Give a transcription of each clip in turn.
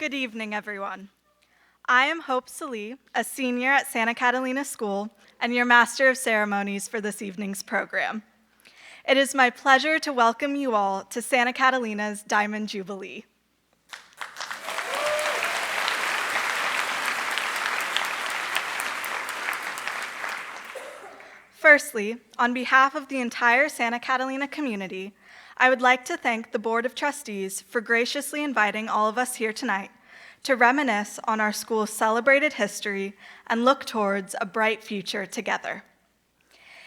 Good evening, everyone. I am Hope Salee, a senior at Santa Catalina School and your Master of Ceremonies for this evening's program. It is my pleasure to welcome you all to Santa Catalina's Diamond Jubilee. Firstly, on behalf of the entire Santa Catalina community, I would like to thank the Board of Trustees for graciously inviting all of us here tonight to reminisce on our school's celebrated history and look towards a bright future together.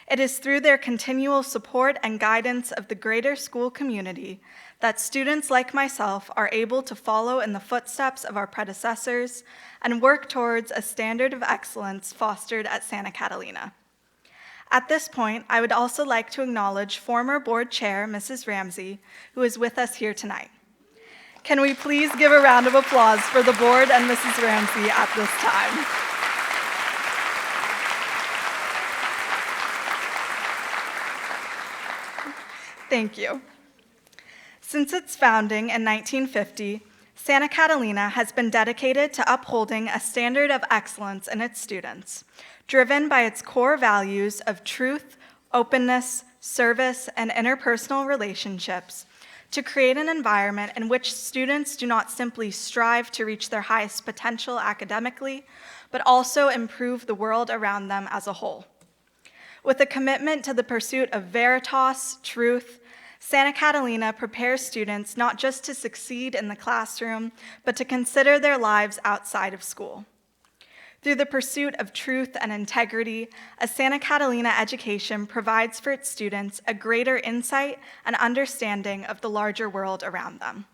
It is through their continual support and guidance of the greater school community that students like myself are able to follow in the footsteps of our predecessors and work towards a standard of excellence fostered at Santa Catalina. At this point, I would also like to acknowledge former board chair, Mrs. Ramsey, who is with us here tonight. Can we please give a round of applause for the board and Mrs. Ramsey at this time? Thank you. Since its founding in 1950, Santa Catalina has been dedicated to upholding a standard of excellence in its students, driven by its core values of truth, openness, service, and interpersonal relationships, to create an environment in which students do not simply strive to reach their highest potential academically, but also improve the world around them as a whole. With a commitment to the pursuit of veritas, truth, Santa Catalina prepares students not just to succeed in the classroom, but to consider their lives outside of school. Through the pursuit of truth and integrity, a Santa Catalina education provides for its students a greater insight and understanding of the larger world around them.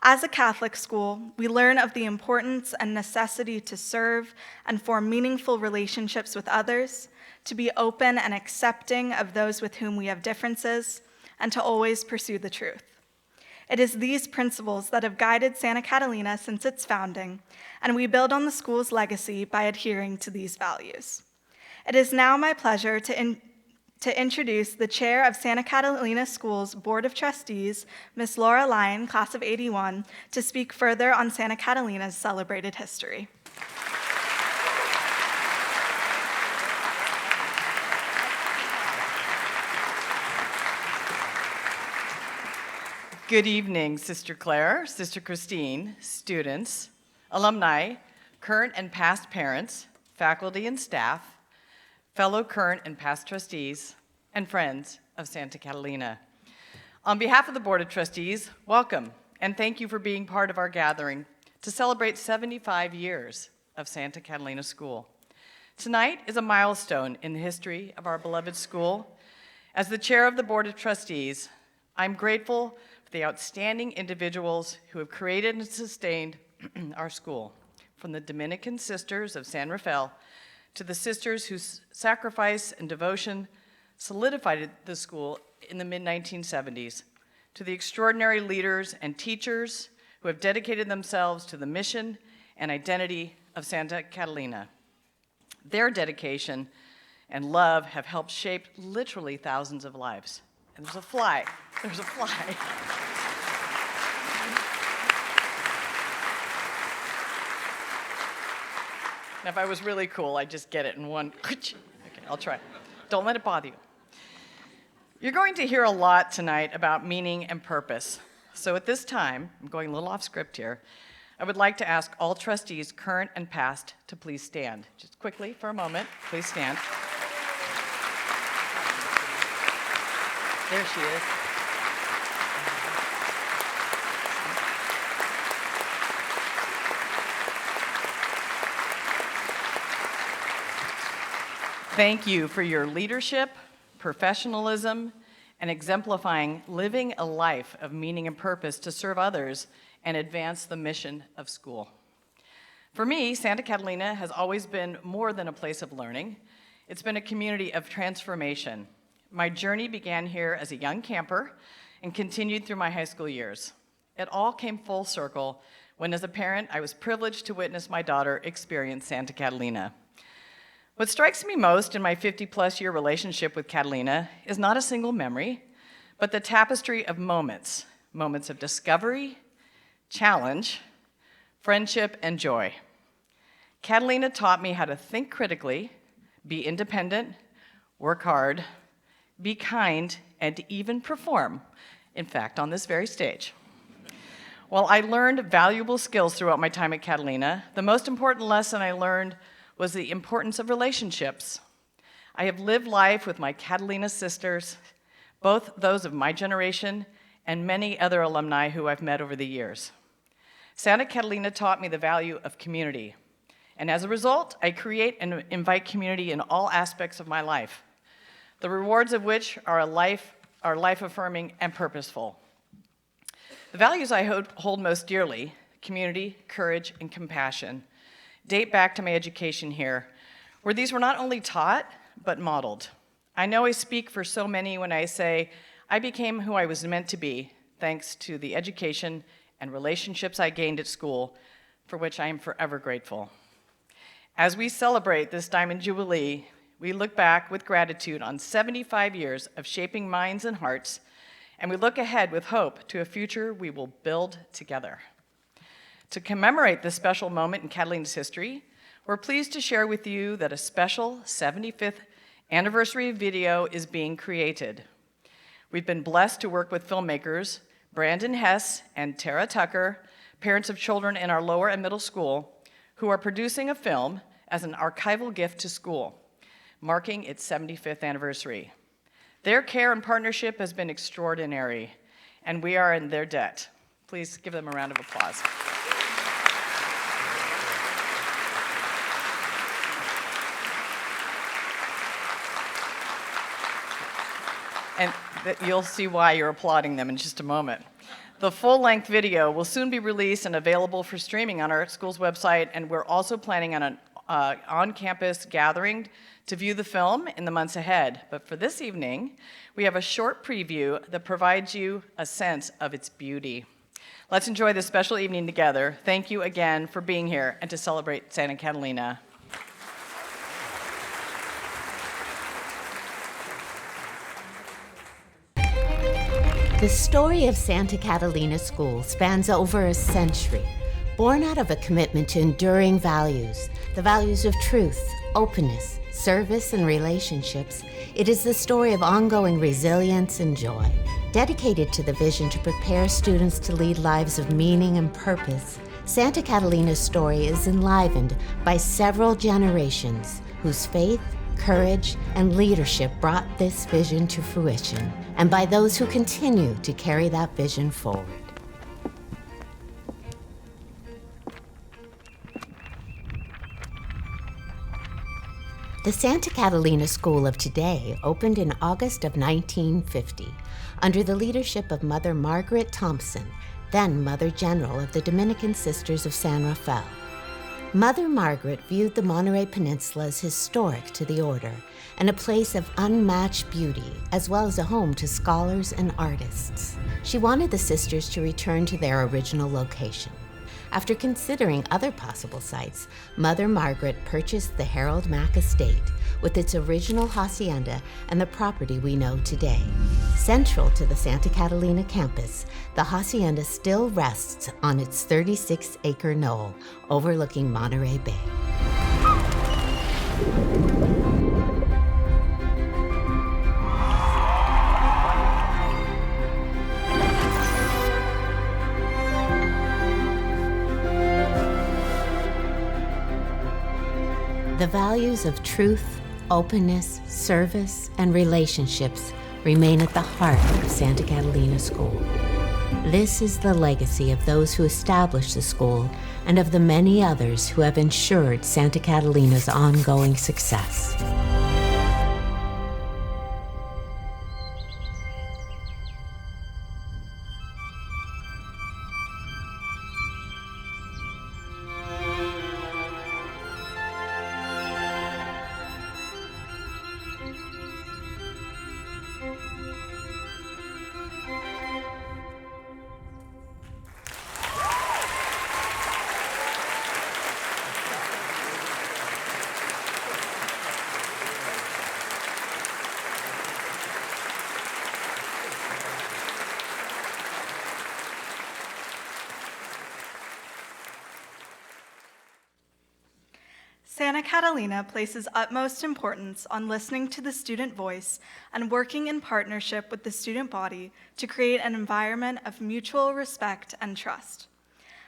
As a Catholic school, we learn of the importance and necessity to serve and form meaningful relationships with others, to be open and accepting of those with whom we have differences, and to always pursue the truth. It is these principles that have guided Santa Catalina since its founding, and we build on the school's legacy by adhering to these values. It is now my pleasure to introduce the chair of Santa Catalina School's Board of Trustees, Ms. Laura Lyon, class of '81, to speak further on Santa Catalina's celebrated history. Good evening, Sister Claire, Sister Christine, students, alumni, current and past parents, faculty and staff, fellow current and past trustees, and friends of Santa Catalina. On behalf of the Board of Trustees, welcome and thank you for being part of our gathering to celebrate 75 years of Santa Catalina School. Tonight is a milestone in the history of our beloved school. As the chair of the Board of Trustees, I'm grateful for the outstanding individuals who have created and sustained our school, from the Dominican Sisters of San Rafael to the sisters whose sacrifice and devotion solidified the school in the mid-1970s, to the extraordinary leaders and teachers who have dedicated themselves to the mission and identity of Santa Catalina. Their dedication and love have helped shape literally thousands of lives. And there's a fly. There's a fly. Now, if I was really cool, I'd just get it in one. Okay, I'll try. Don't let it bother you. You're going to hear a lot tonight about meaning and purpose. So at this time, I'm going a little off script here, I would like to ask all trustees, current and past, to please stand. Just quickly for a moment, please stand. There she is. Thank you for your leadership, professionalism, and exemplifying living a life of meaning and purpose to serve others and advance the mission of school. For me, Santa Catalina has always been more than a place of learning. It's been a community of transformation. My journey began here as a young camper and continued through my high school years. It all came full circle when, as a parent, I was privileged to witness my daughter experience Santa Catalina. What strikes me most in my 50-plus year relationship with Catalina is not a single memory, but the tapestry of moments of discovery, challenge, friendship, and joy. Catalina taught me how to think critically, be independent, work hard, be kind, and to even perform, in fact, on this very stage. While I learned valuable skills throughout my time at Catalina, the most important lesson I learned was the importance of relationships. I have lived life with my Catalina sisters, both those of my generation and many other alumni who I've met over the years. Santa Catalina taught me the value of community, and as a result, I create and invite community in all aspects of my life, the rewards of which are life-affirming and purposeful. The values I hold most dearly, community, courage, and compassion, date back to my education here, where these were not only taught, but modeled. I know I speak for so many when I say I became who I was meant to be, thanks to the education and relationships I gained at school, for which I am forever grateful. As we celebrate this Diamond Jubilee, we look back with gratitude on 75 years of shaping minds and hearts, and we look ahead with hope to a future we will build together. To commemorate this special moment in Catalina's history, we're pleased to share with you that a special 75th anniversary video is being created. We've been blessed to work with filmmakers Brandon Hess and Tara Tucker, parents of children in our lower and middle school, who are producing a film as an archival gift to school, marking its 75th anniversary. Their care and partnership has been extraordinary, and we are in their debt. Please give them a round of applause. And you'll see why you're applauding them in just a moment. The full-length video will soon be released and available for streaming on our school's website, and we're also planning on an on-campus gathering to view the film in the months ahead. But for this evening, we have a short preview that provides you a sense of its beauty. Let's enjoy this special evening together. Thank you again for being here and to celebrate Santa Catalina. The story of Santa Catalina School spans over a century, born out of a commitment to enduring values, the values of truth, openness, service, and relationships. It is the story of ongoing resilience and joy, dedicated to the vision to prepare students to lead lives of meaning and purpose. Santa Catalina's story is enlivened by several generations whose faith, courage, and leadership brought this vision to fruition, and by those who continue to carry that vision forward. The Santa Catalina School of today opened in August of 1950 under the leadership of Mother Margaret Thompson, then Mother General of the Dominican Sisters of San Rafael. Mother Margaret viewed the Monterey Peninsula as historic to the order and a place of unmatched beauty, as well as a home to scholars and artists. She wanted the sisters to return to their original location. After considering other possible sites, Mother Margaret purchased the Harold Mack Estate with its original hacienda and the property we know today. Central to the Santa Catalina campus, the hacienda still rests on its 36-acre knoll overlooking Monterey Bay. The values of truth, openness, service, and relationships remain at the heart of Santa Catalina School. This is the legacy of those who established the school and of the many others who have ensured Santa Catalina's ongoing success. Santa Catalina places utmost importance on listening to the student voice and working in partnership with the student body to create an environment of mutual respect and trust.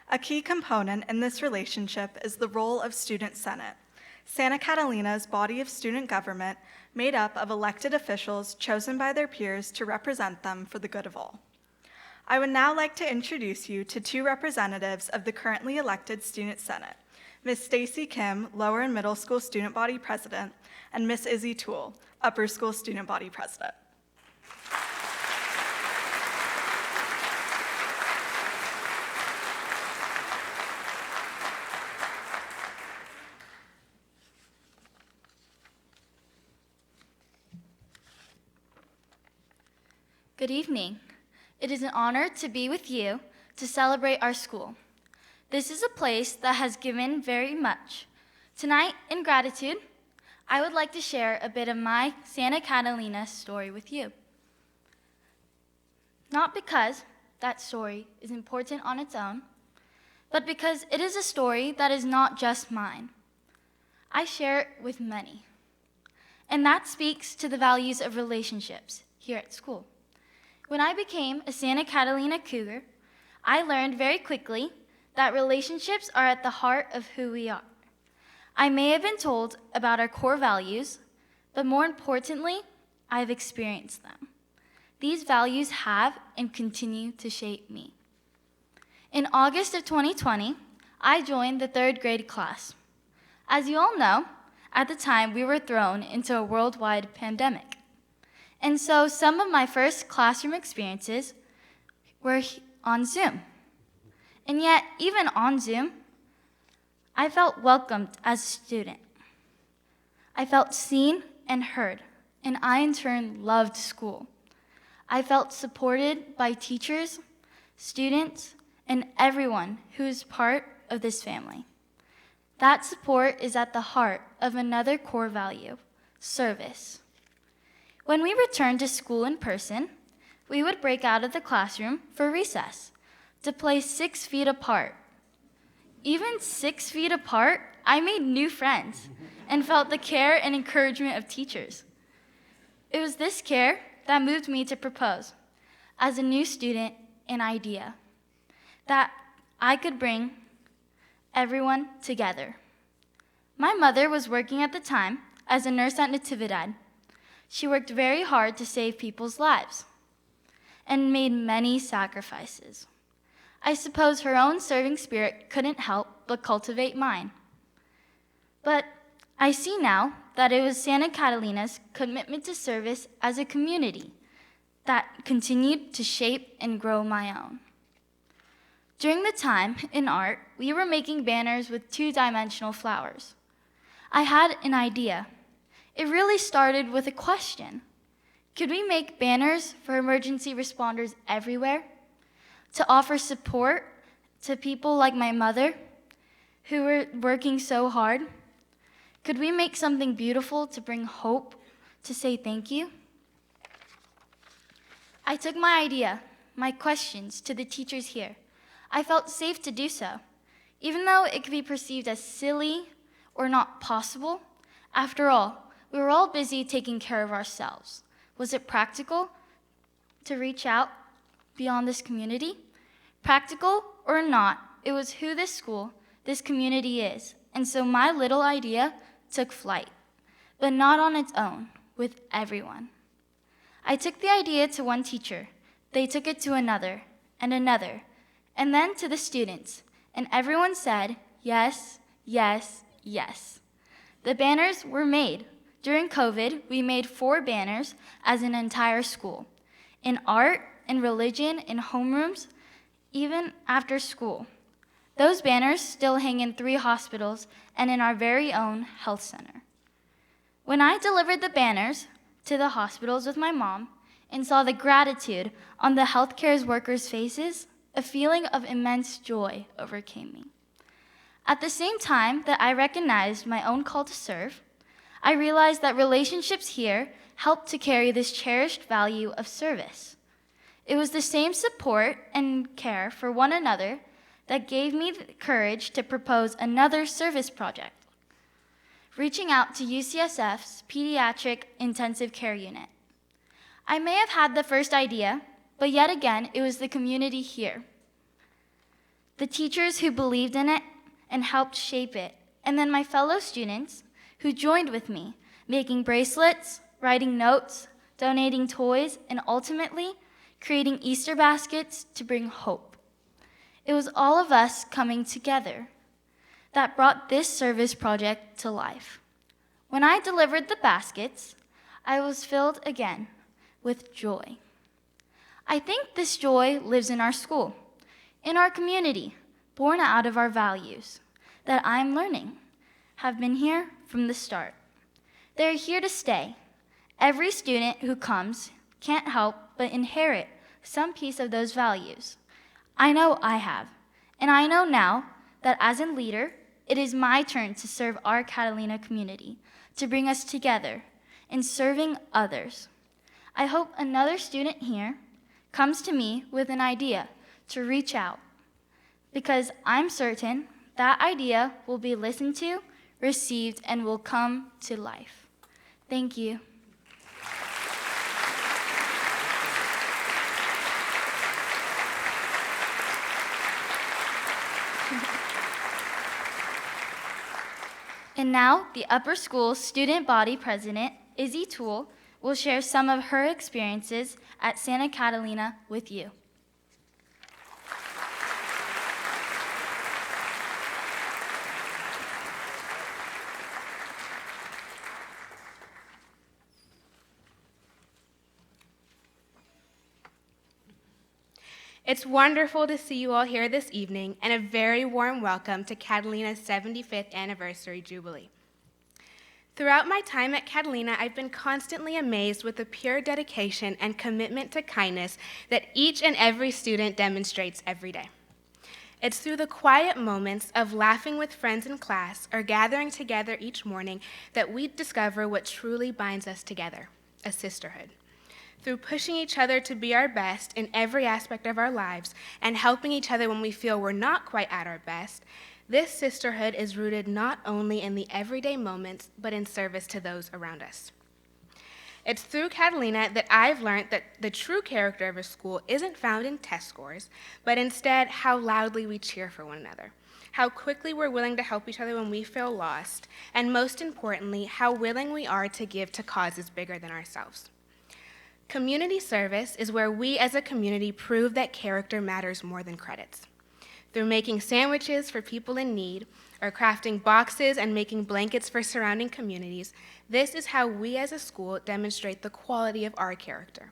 A key component in this relationship is the role of Student Senate, Santa Catalina's body of student government made up of elected officials chosen by their peers to represent them for the good of all. I would now like to introduce you to two representatives of the currently elected Student Senate, Ms. Stacy Kim, Lower and Middle School Student Body President, and Ms. Izzy Toole, Upper School Student Body President. Good evening. It is an honor to be with you to celebrate our school. This is a place that has given very much. Tonight, in gratitude, I would like to share a bit of my Santa Catalina story with you. Not because that story is important on its own, but because it is a story that is not just mine. I share it with many. And that speaks to the values of relationships here at school. When I became a Santa Catalina Cougar, I learned very quickly that relationships are at the heart of who we are. I may have been told about our core values, but more importantly, I've experienced them. These values have and continue to shape me. In August of 2020, I joined the 3rd grade class. As you all know, at the time we were thrown into a worldwide pandemic. And so some of my first classroom experiences were on Zoom. And yet, even on Zoom, I felt welcomed as a student. I felt seen and heard, and I in turn loved school. I felt supported by teachers, students, and everyone who is part of this family. That support is at the heart of another core value, service. When we returned to school in person, we would break out of the classroom for recess to play 6 feet apart. Even 6 feet apart, I made new friends and felt the care and encouragement of teachers. It was this care that moved me to propose, as a new student, an idea that I could bring everyone together. My mother was working at the time as a nurse at Natividad. She worked very hard to save people's lives and made many sacrifices. I suppose her own serving spirit couldn't help but cultivate mine. But I see now that it was Santa Catalina's commitment to service as a community that continued to shape and grow my own. During the time in art, we were making banners with 2-dimensional flowers. I had an idea. It really started with a question. Could we make banners for emergency responders everywhere to offer support to people like my mother who were working so hard? Could we make something beautiful to bring hope, to say thank you? I took my idea, my questions to the teachers here. I felt safe to do so, even though it could be perceived as silly or not possible. After all, we were all busy taking care of ourselves. Was it practical to reach out beyond this community? Practical or not, it was who this school, this community is. And so my little idea took flight, but not on its own, with everyone. I took the idea to one teacher. They took it to another, and then to the students. And everyone said, yes, yes, yes. The banners were made. During COVID, we made 4 banners as an entire school, in art, in religion, in homerooms, even after school. Those banners still hang in 3 hospitals and in our very own health center. When I delivered the banners to the hospitals with my mom and saw the gratitude on the healthcare workers' faces, a feeling of immense joy overcame me. At the same time that I recognized my own call to serve, I realized that relationships here helped to carry this cherished value of service. It was the same support and care for one another that gave me the courage to propose another service project. reaching out to UCSF's Pediatric Intensive Care Unit. I may have had the first idea, but yet again, it was the community here. The teachers who believed in it and helped shape it, and then my fellow students who joined with me, making bracelets, writing notes, donating toys, and ultimately creating Easter baskets to bring hope. It was all of us coming together that brought this service project to life. When I delivered the baskets, I was filled again with joy. I think this joy lives in our school, in our community, born out of our values that I'm learning have been here from the start. They're here to stay. Every student who comes can't help but inherit some piece of those values. I know I have, and I know now that as a leader, it is my turn to serve our Catalina community, to bring us together in serving others. I hope another student here comes to me with an idea to reach out, because I'm certain that idea will be listened to, received, and will come to life. Thank you. And now, the upper school student body president, Izzy Toole, will share some of her experiences at Santa Catalina with you. It's wonderful to see you all here this evening, and a very warm welcome to Catalina's 75th anniversary Jubilee. Throughout my time at Catalina, I've been constantly amazed with the pure dedication and commitment to kindness that each and every student demonstrates every day. It's through the quiet moments of laughing with friends in class or gathering together each morning that we discover what truly binds us together, a sisterhood. Through pushing each other to be our best in every aspect of our lives and helping each other when we feel we're not quite at our best, this sisterhood is rooted not only in the everyday moments, but in service to those around us. It's through Catalina that I've learned that the true character of a school isn't found in test scores, but instead how loudly we cheer for one another, how quickly we're willing to help each other when we feel lost, and most importantly, how willing we are to give to causes bigger than ourselves. Community service is where we as a community prove that character matters more than credits. Through making sandwiches for people in need, or crafting boxes and making blankets for surrounding communities, this is how we as a school demonstrate the quality of our character.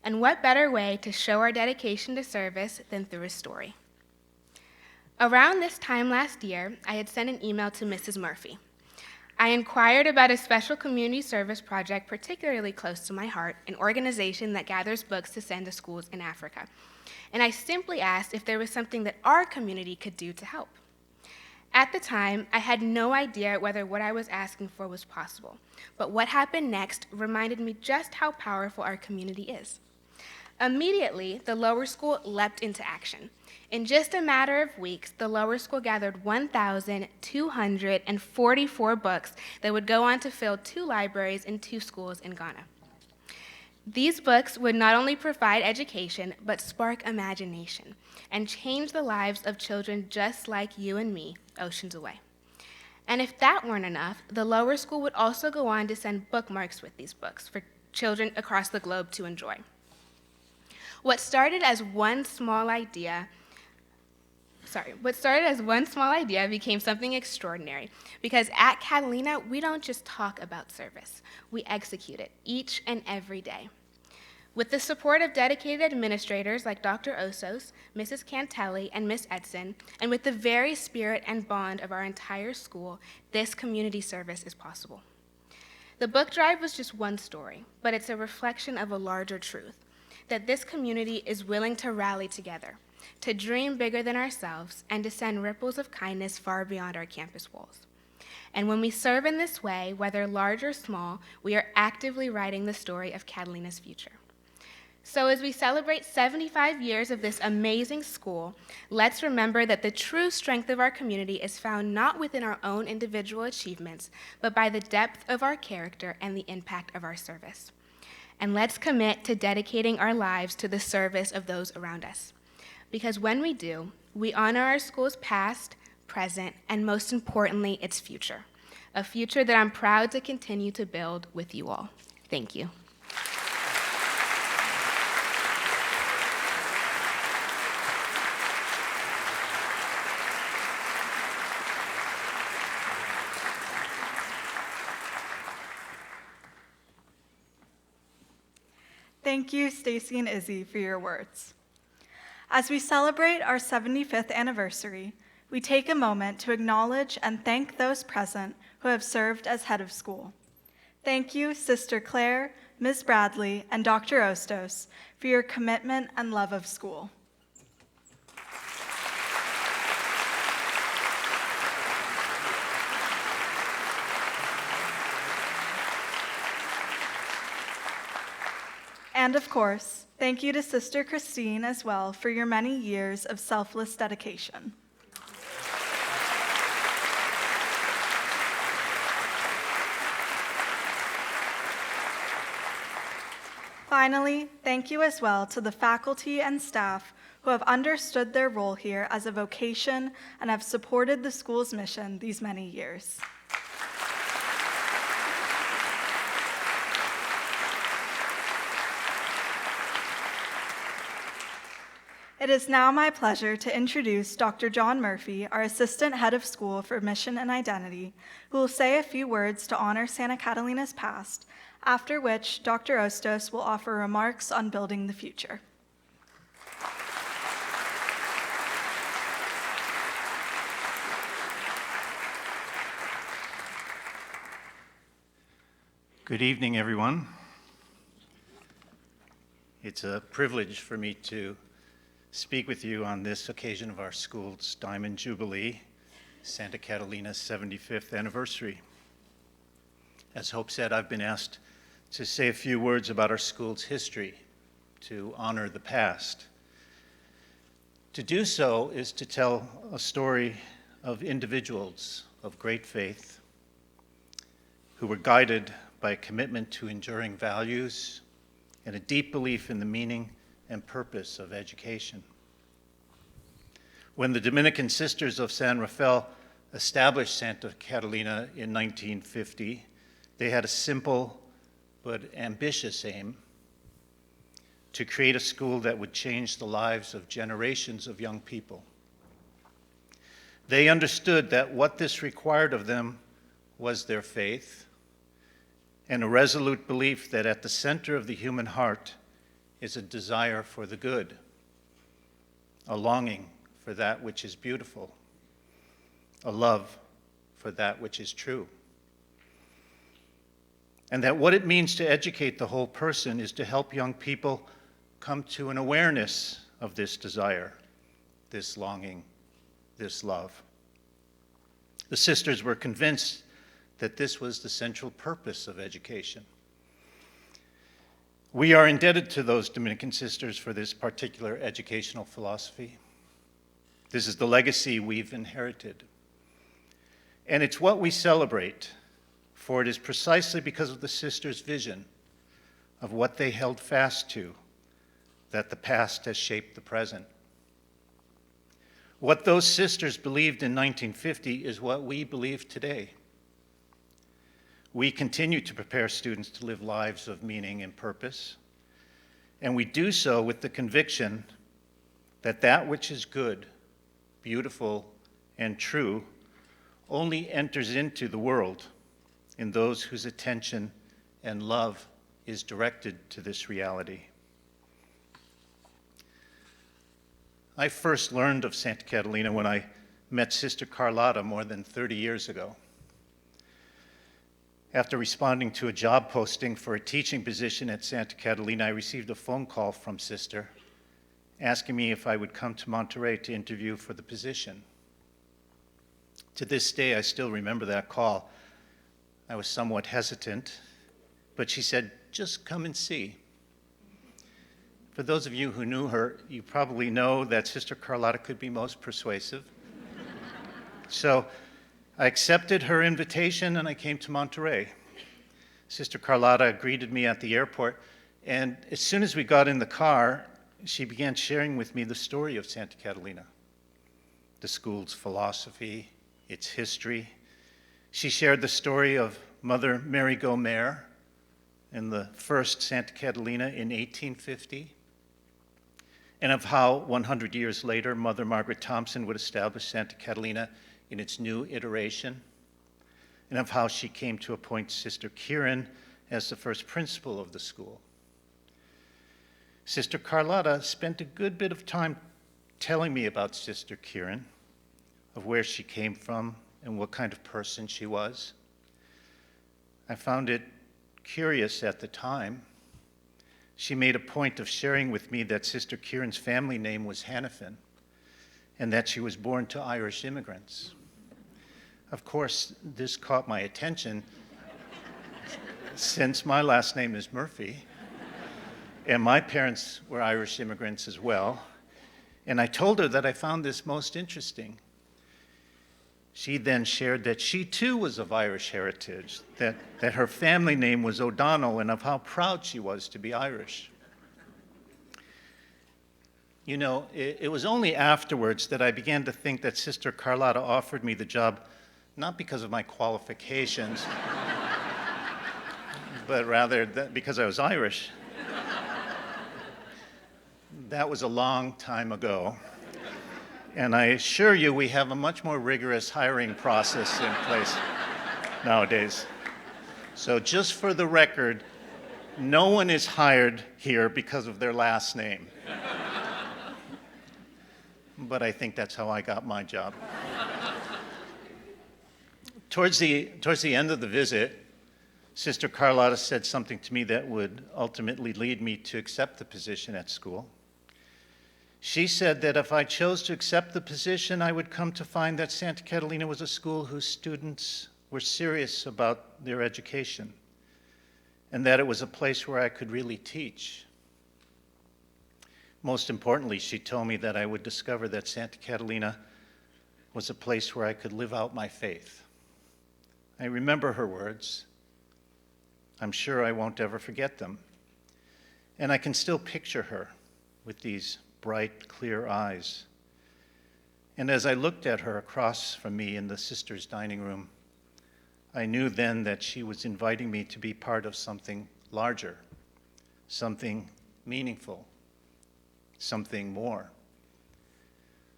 And what better way to show our dedication to service than through a story? Around this time last year, I had sent an email to Mrs. Murphy. I inquired about a special community service project particularly close to my heart, an organization that gathers books to send to schools in Africa. And I simply asked if there was something that our community could do to help. At the time, I had no idea whether what I was asking for was possible, but what happened next reminded me just how powerful our community is. Immediately, the lower school leapt into action. In just a matter of weeks, the lower school gathered 1,244 books that would go on to fill 2 libraries in 2 schools in Ghana. These books would not only provide education, but spark imagination and change the lives of children just like you and me, oceans away. And if that weren't enough, the lower school would also go on to send bookmarks with these books for children across the globe to enjoy. What started as one small idea became something extraordinary, because at Catalina, we don't just talk about service, we execute it each and every day. With the support of dedicated administrators like Dr. Osos, Mrs. Cantelli, and Miss Edson, and with the very spirit and bond of our entire school, this community service is possible. The book drive was just one story, but it's a reflection of a larger truth, that this community is willing to rally together, to dream bigger than ourselves, and to send ripples of kindness far beyond our campus walls. And when we serve in this way, whether large or small, we are actively writing the story of Catalina's future. So as we celebrate 75 years of this amazing school, let's remember that the true strength of our community is found not within our own individual achievements, but by the depth of our character and the impact of our service. And let's commit to dedicating our lives to the service of those around us. Because when we do, we honor our school's past, present, and most importantly, its future. A future that I'm proud to continue to build with you all. Thank you. Thank you, Stacy and Izzy, for your words. As we celebrate our 75th anniversary, we take a moment to acknowledge and thank those present who have served as head of school. Thank you, Sister Claire, Ms. Bradley, and Dr. Ostos, for your commitment and love of school. And of course, thank you to Sister Christine as well for your many years of selfless dedication. Finally, thank you as well to the faculty and staff who have understood their role here as a vocation and have supported the school's mission these many years. It is now my pleasure to introduce Dr. John Murphy, our Assistant Head of School for Mission and Identity, who will say a few words to honor Santa Catalina's past, after which Dr. Ostos will offer remarks on building the future. Good evening, everyone. It's a privilege for me to speak with you on this occasion of our school's Diamond Jubilee, Santa Catalina's 75th anniversary. As Hope said, I've been asked to say a few words about our school's history, to honor the past. To do so is to tell a story of individuals of great faith who were guided by a commitment to enduring values and a deep belief in the meaning and purpose of education. When the Dominican Sisters of San Rafael established Santa Catalina in 1950, they had a simple but ambitious aim to create a school that would change the lives of generations of young people. They understood that what this required of them was their faith and a resolute belief that at the center of the human heart is a desire for the good, a longing for that which is beautiful, a love for that which is true. And that what it means to educate the whole person is to help young people come to an awareness of this desire, this longing, this love. The sisters were convinced that this was the central purpose of education. We are indebted to those Dominican sisters for this particular educational philosophy. This is the legacy we've inherited. And it's what we celebrate, for it is precisely because of the sisters' vision of what they held fast to that the past has shaped the present. What those sisters believed in 1950 is what we believe today. We continue to prepare students to live lives of meaning and purpose, and we do so with the conviction that that which is good, beautiful, and true only enters into the world in those whose attention and love is directed to this reality. I first learned of Santa Catalina when I met Sister Carlotta more than 30 years ago. After responding to a job posting for a teaching position at Santa Catalina, I received a phone call from Sister asking me if I would come to Monterey to interview for the position. To this day, I still remember that call. I was somewhat hesitant, but she said, "Just come and see." For those of you who knew her, you probably know that Sister Carlotta could be most persuasive. So I accepted her invitation and I came to Monterey. Sister Carlotta greeted me at the airport, and as soon as we got in the car, she began sharing with me the story of Santa Catalina, the school's philosophy, its history. She shared the story of Mother Mary Gomer and the first Santa Catalina in 1850, and of how 100 years later, Mother Margaret Thompson would establish Santa Catalina in its new iteration, and of how she came to appoint Sister Kieran as the first principal of the school. Sister Carlotta spent a good bit of time telling me about Sister Kieran, of where she came from and what kind of person she was. I found it curious at the time. She made a point of sharing with me that Sister Kieran's family name was Hannafin, and that she was born to Irish immigrants. Of course, this caught my attention since my last name is Murphy, and my parents were Irish immigrants as well, and I told her that I found this most interesting. She then shared that she too was of Irish heritage, that her family name was O'Donnell, and of how proud she was to be Irish. You know, it was only afterwards that I began to think that Sister Carlotta offered me the job not because of my qualifications, but rather because I was Irish. That was a long time ago. And I assure you, we have a much more rigorous hiring process in place nowadays. So just for the record, no one is hired here because of their last name. But I think that's how I got my job. Towards the end of the visit, Sister Carlotta said something to me that would ultimately lead me to accept the position at school. She said that if I chose to accept the position, I would come to find that Santa Catalina was a school whose students were serious about their education, and that it was a place where I could really teach. Most importantly, she told me that I would discover that Santa Catalina was a place where I could live out my faith. I remember her words. I'm sure I won't ever forget them. And I can still picture her with these bright, clear eyes. And as I looked at her across from me in the sisters' dining room, I knew then that she was inviting me to be part of something larger, something meaningful, something more.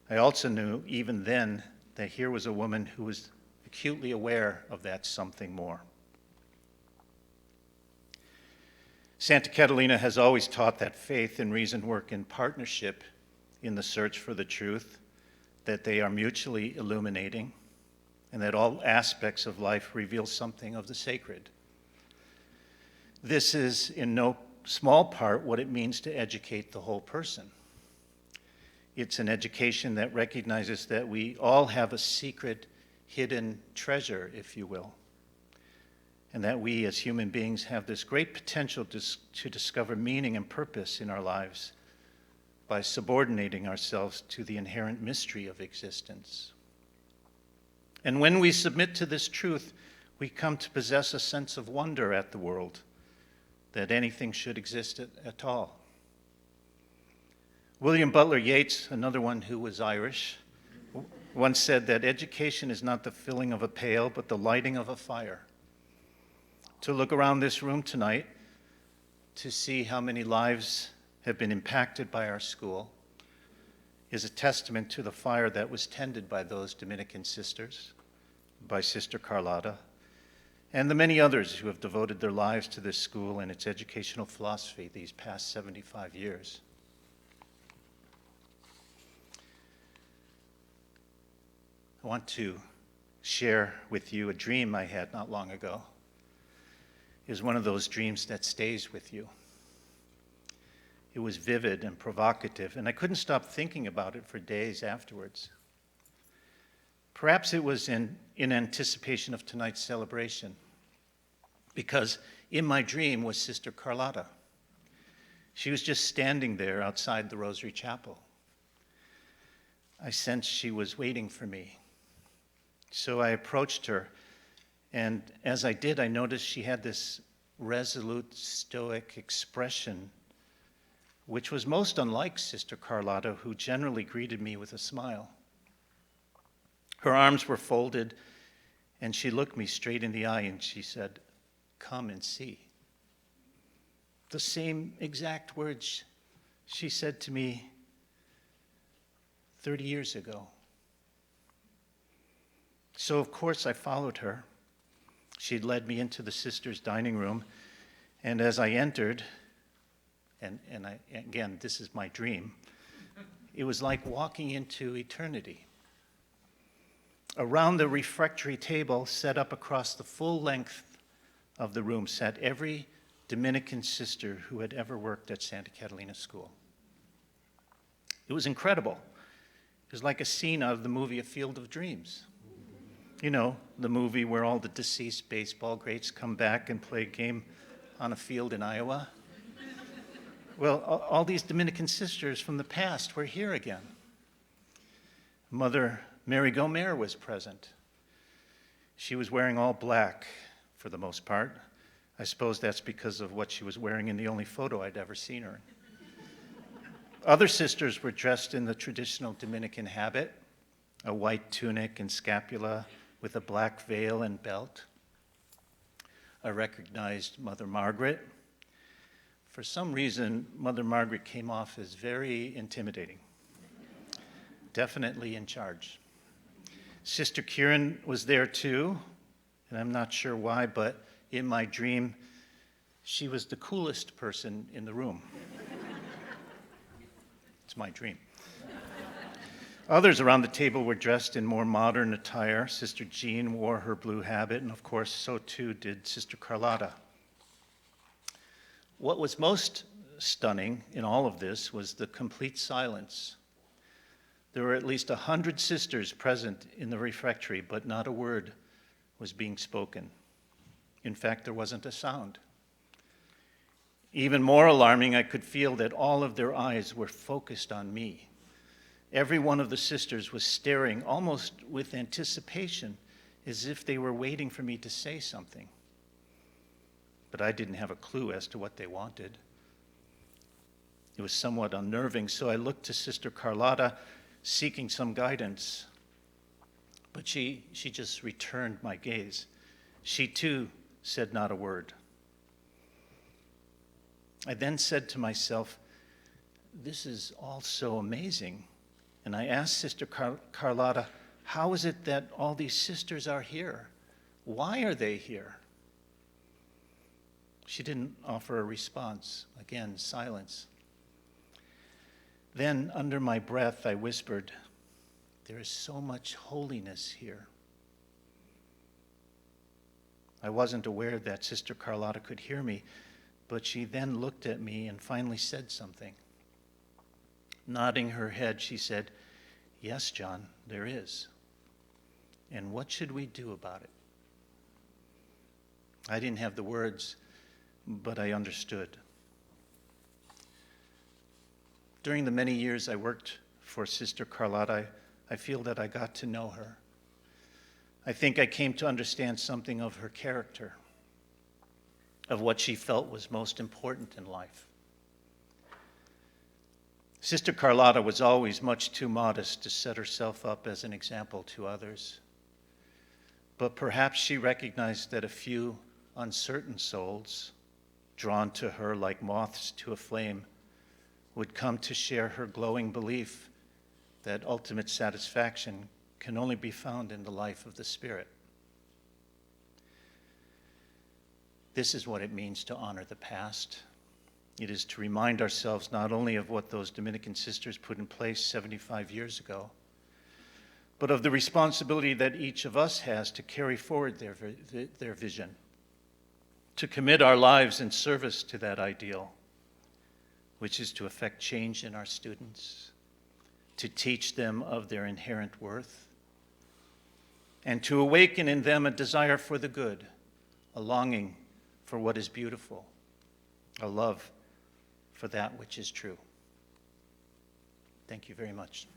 I also knew even then that here was a woman who was acutely aware of that something more. Santa Catalina has always taught that faith and reason work in partnership in the search for the truth, that they are mutually illuminating, and that all aspects of life reveal something of the sacred. This is in no small part what it means to educate the whole person. It's an education that recognizes that we all have a secret, hidden treasure, if you will, and that we as human beings have this great potential to discover meaning and purpose in our lives by subordinating ourselves to the inherent mystery of existence. And when we submit to this truth, we come to possess a sense of wonder at the world, that anything should exist at all. William Butler Yeats, another one who was Irish, once said that education is not the filling of a pail, but the lighting of a fire. To look around this room tonight, to see how many lives have been impacted by our school, is a testament to the fire that was tended by those Dominican sisters, by Sister Carlotta, and the many others who have devoted their lives to this school and its educational philosophy these past 75 years. I want to share with you a dream I had not long ago. It was one of those dreams that stays with you. It was vivid and provocative, and I couldn't stop thinking about it for days afterwards. Perhaps it was in anticipation of tonight's celebration, because in my dream was Sister Carlotta. She was just standing there outside the Rosary Chapel. I sensed she was waiting for me. So I approached her, and as I did, I noticed she had this resolute, stoic expression, which was most unlike Sister Carlotta, who generally greeted me with a smile. Her arms were folded, and she looked me straight in the eye, and she said, "Come and see." The same exact words she said to me 30 years ago. So, of course, I followed her. She'd led me into the sisters' dining room, and as I entered, again, this is my dream, it was like walking into eternity. Around the refectory table, set up across the full length of the room, sat every Dominican sister who had ever worked at Santa Catalina School. It was incredible. It was like a scene out of the movie A Field of Dreams. You know, the movie where all the deceased baseball greats come back and play a game on a field in Iowa. Well, all these Dominican sisters from the past were here again. Mother Mary Gomer was present. She was wearing all black for the most part. I suppose that's because of what she was wearing in the only photo I'd ever seen her in. Other sisters were dressed in the traditional Dominican habit, a white tunic and scapula with a black veil and belt. I recognized Mother Margaret. For some reason, Mother Margaret came off as very intimidating, definitely in charge. Sister Kieran was there too, and I'm not sure why, but in my dream, she was the coolest person in the room. It's my dream. Others around the table were dressed in more modern attire. Sister Jean wore her blue habit, and of course, so too did Sister Carlotta. What was most stunning in all of this was the complete silence. There were at least 100 sisters present in the refectory, but not a word was being spoken. In fact, there wasn't a sound. Even more alarming, I could feel that all of their eyes were focused on me. Every one of the sisters was staring almost with anticipation, as if they were waiting for me to say something. But I didn't have a clue as to what they wanted. It was somewhat unnerving, so I looked to Sister Carlotta, seeking some guidance. But she just returned my gaze. She too said not a word. I then said to myself, this is all so amazing. And I asked Sister Carlotta, how is it that all these sisters are here? Why are they here? She didn't offer a response. Again, silence. Then, under my breath, I whispered, there is so much holiness here. I wasn't aware that Sister Carlotta could hear me, but she then looked at me and finally said something. Nodding her head, she said, yes, John, there is. And what should we do about it? I didn't have the words, but I understood. During the many years I worked for Sister Carlotta, I feel that I got to know her. I think I came to understand something of her character, of what she felt was most important in life. Sister Carlotta was always much too modest to set herself up as an example to others. But perhaps she recognized that a few uncertain souls, drawn to her like moths to a flame, would come to share her glowing belief that ultimate satisfaction can only be found in the life of the Spirit. This is what it means to honor the past. It is to remind ourselves not only of what those Dominican sisters put in place 75 years ago, but of the responsibility that each of us has to carry forward their vision, to commit our lives in service to that ideal, which is to effect change in our students, to teach them of their inherent worth, and to awaken in them a desire for the good, a longing for what is beautiful, a love for that which is true. Thank you very much.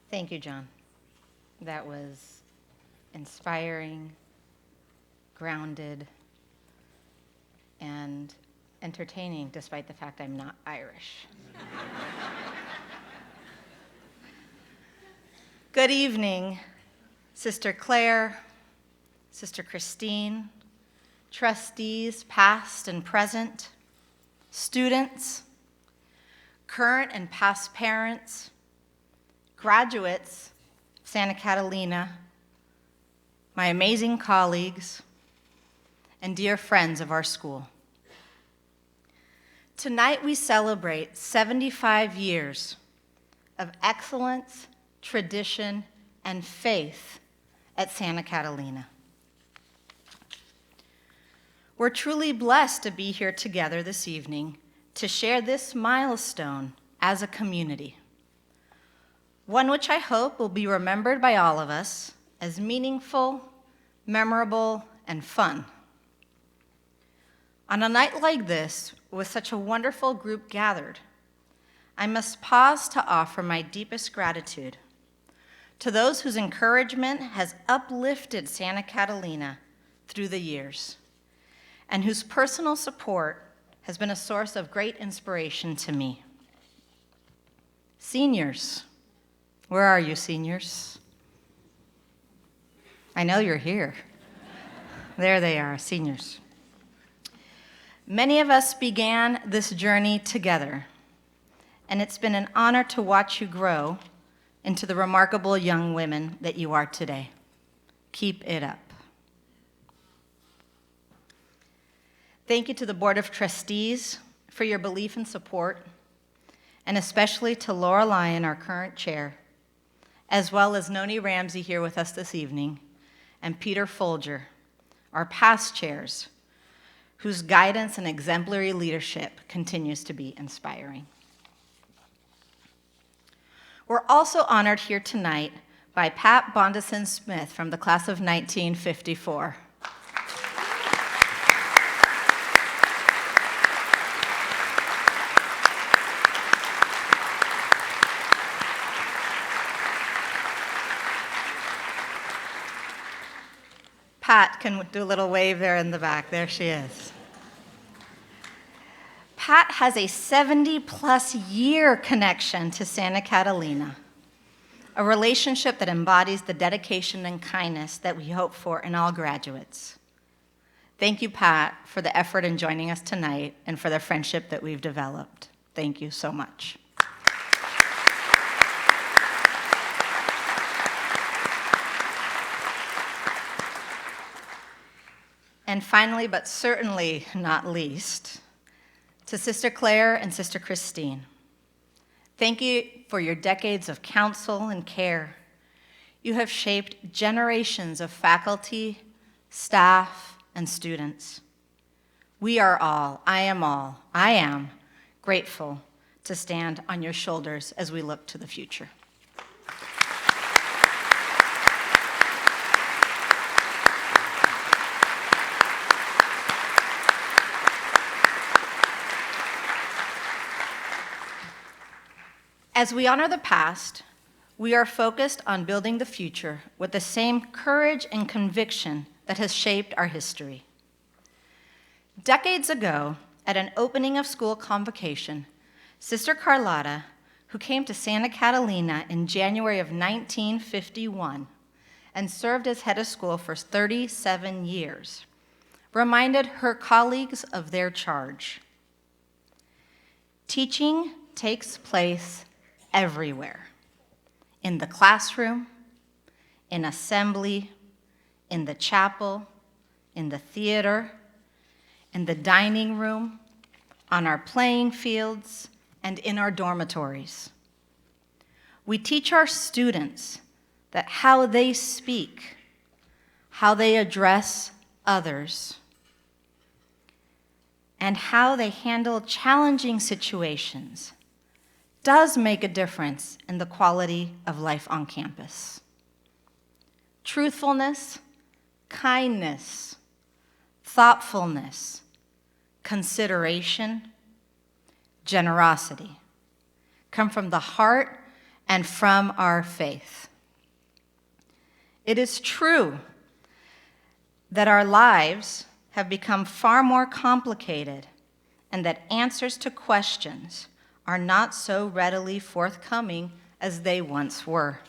Thank you, John. That was inspiring, grounded, and entertaining, despite the fact I'm not Irish. Good evening, Sister Claire, Sister Christine, trustees past and present, students, current and past parents, graduates of Santa Catalina, my amazing colleagues, and dear friends of our school. Tonight we celebrate 75 years of excellence, tradition, and faith at Santa Catalina. We're truly blessed to be here together this evening to share this milestone as a community. One which I hope will be remembered by all of us as meaningful, memorable, and fun. On a night like this, with such a wonderful group gathered, I must pause to offer my deepest gratitude to those whose encouragement has uplifted Santa Catalina through the years, and whose personal support has been a source of great inspiration to me. Seniors. Where are you, seniors? I know you're here. There they are, seniors. Many of us began this journey together, and it's been an honor to watch you grow into the remarkable young women that you are today. Keep it up. Thank you to the Board of Trustees for your belief and support, and especially to Laura Lyon, our current chair, as well as Noni Ramsey here with us this evening, and Peter Folger, our past chairs, whose guidance and exemplary leadership continues to be inspiring. We're also honored here tonight by Pat Bondison Smith from the class of 1954. Pat can do a little wave there in the back. There she is. Pat has a 70-plus year connection to Santa Catalina, a relationship that embodies the dedication and kindness that we hope for in all graduates. Thank you, Pat, for the effort in joining us tonight and for the friendship that we've developed. Thank you so much. And finally, but certainly not least, to Sister Claire and Sister Christine. Thank you for your decades of counsel and care. You have shaped generations of faculty, staff, and students. We are all, I am grateful to stand on your shoulders as we look to the future. As we honor the past, we are focused on building the future with the same courage and conviction that has shaped our history. Decades ago, at an opening of school convocation, Sister Carlotta, who came to Santa Catalina in January of 1951 and served as head of school for 37 years, reminded her colleagues of their charge. Teaching takes place everywhere, in the classroom, in assembly, in the chapel, in the theater, in the dining room, on our playing fields, and in our dormitories. We teach our students that how they speak, how they address others, and how they handle challenging situations does make a difference in the quality of life on campus. Truthfulness, kindness, thoughtfulness, consideration, generosity come from the heart and from our faith. It is true that our lives have become far more complicated and that answers to questions are not so readily forthcoming as they once were.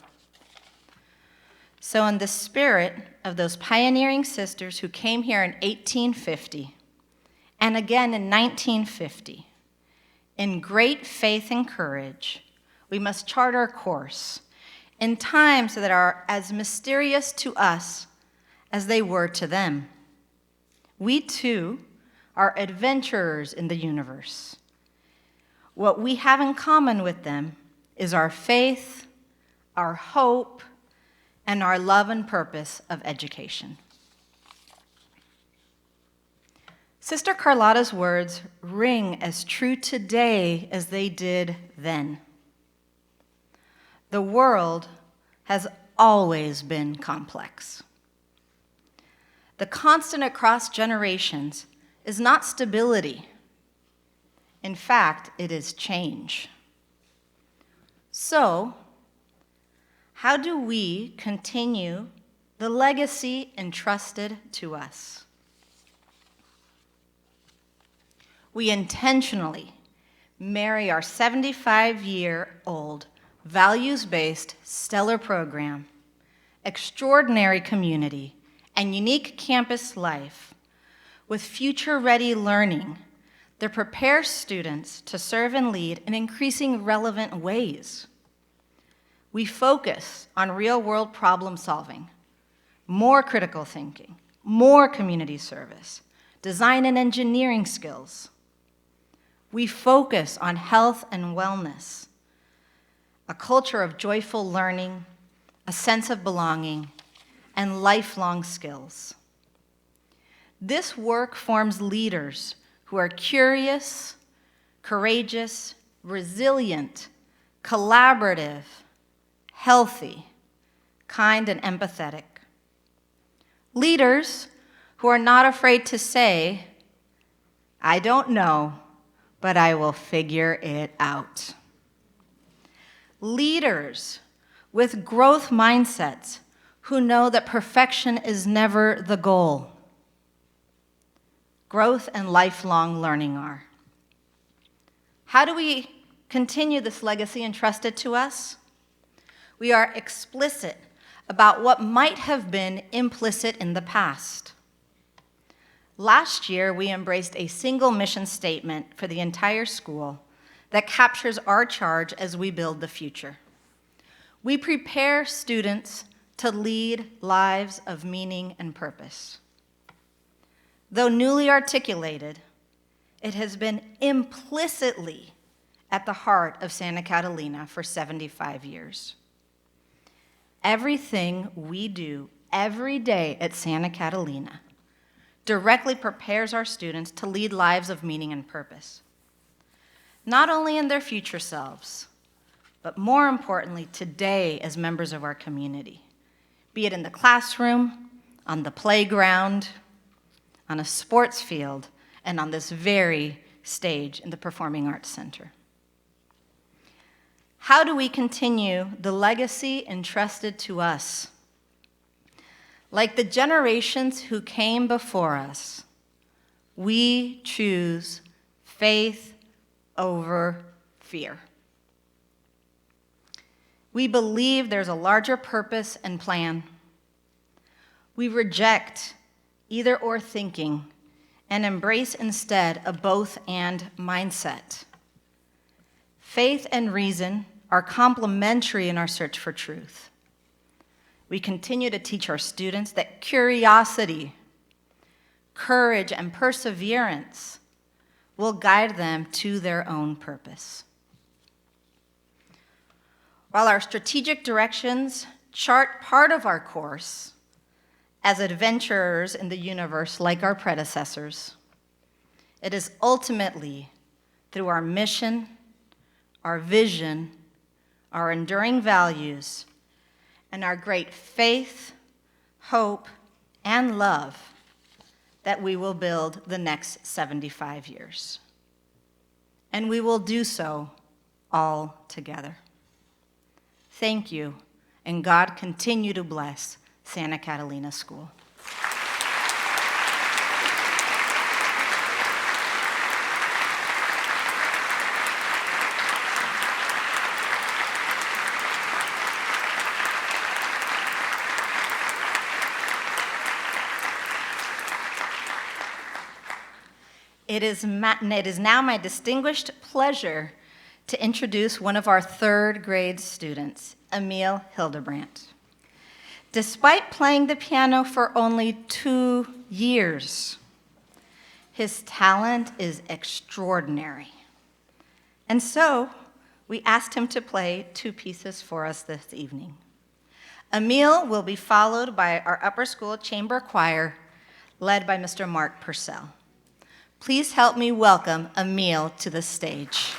So in the spirit of those pioneering sisters who came here in 1850 and again in 1950, in great faith and courage, we must chart our course in times that are as mysterious to us as they were to them. We too are adventurers in the universe. What we have in common with them is our faith, our hope, and our love and purpose of education. Sister Carlotta's words ring as true today as they did then. The world has always been complex. The constant across generations is not stability. In fact, it is change. So, how do we continue the legacy entrusted to us? We intentionally marry our 75-year-old values-based stellar program, extraordinary community, and unique campus life with future-ready learning that prepares students to serve and lead in increasing relevant ways. We focus on real-world problem solving, more critical thinking, more community service, design and engineering skills. We focus on health and wellness, a culture of joyful learning, a sense of belonging, and lifelong skills. This work forms leaders who are curious, courageous, resilient, collaborative, healthy, kind, and empathetic. Leaders who are not afraid to say, "I don't know, but I will figure it out." Leaders with growth mindsets who know that perfection is never the goal. Growth and lifelong learning are. How do we continue this legacy entrusted to us? We are explicit about what might have been implicit in the past. Last year, we embraced a single mission statement for the entire school that captures our charge as we build the future. We prepare students to lead lives of meaning and purpose. Though newly articulated, it has been implicitly at the heart of Santa Catalina for 75 years. Everything we do every day at Santa Catalina directly prepares our students to lead lives of meaning and purpose, not only in their future selves, but more importantly, today as members of our community, be it in the classroom, on the playground, on a sports field, and on this very stage in the Performing Arts Center. How do we continue the legacy entrusted to us? Like the generations who came before us, we choose faith over fear. We believe there's a larger purpose and plan. We reject either-or thinking and embrace instead a both-and mindset. Faith and reason are complementary in our search for truth. We continue to teach our students that curiosity courage, and perseverance will guide them to their own purpose. While our strategic directions chart part of our course as adventurers in the universe like our predecessors, it is ultimately through our mission, our vision, our enduring values, and our great faith, hope, and love that we will build the next 75 years. And we will do so all together. Thank you, and God continue to bless Santa Catalina School. It is now my distinguished pleasure to introduce one of our third grade students, Emil Hildebrandt. Despite playing the piano for only 2 years, his talent is extraordinary. And so we asked him to play 2 pieces for us this evening. Emil will be followed by our upper school chamber choir, led by Mr. Mark Purcell. Please help me welcome Emil to the stage.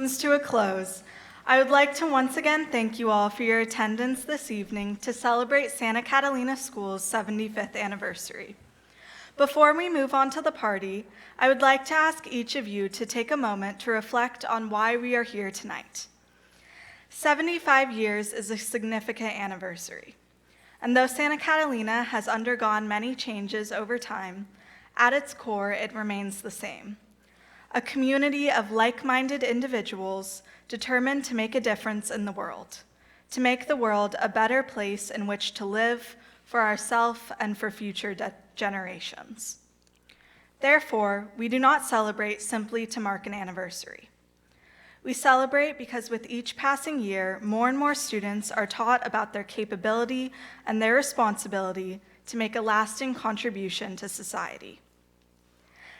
comes to a close, I would like to once again thank you all for your attendance this evening to celebrate Santa Catalina School's 75th anniversary. Before we move on to the party, I would like to ask each of you to take a moment to reflect on why we are here tonight. 75 years is a significant anniversary, and though Santa Catalina has undergone many changes over time, at its core it remains the same. A community of like-minded individuals determined to make a difference in the world, to make the world a better place in which to live for ourselves and for future generations. Therefore, we do not celebrate simply to mark an anniversary. We celebrate because with each passing year, more and more students are taught about their capability and their responsibility to make a lasting contribution to society.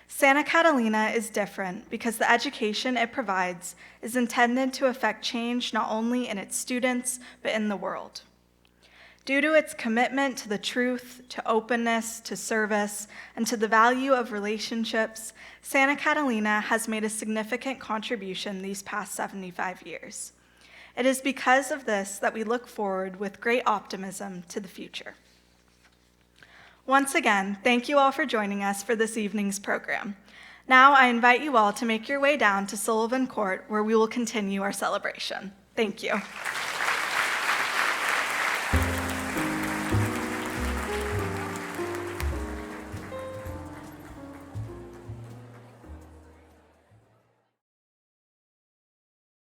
Santa Catalina is different because the education it provides is intended to affect change not only in its students, but in the world. Due to its commitment to the truth, to openness, to service, and to the value of relationships, Santa Catalina has made a significant contribution these past 75 years. It is because of this that we look forward with great optimism to the future. Once again, thank you all for joining us for this evening's program. Now I invite you all to make your way down to Sullivan Court, where we will continue our celebration. Thank you.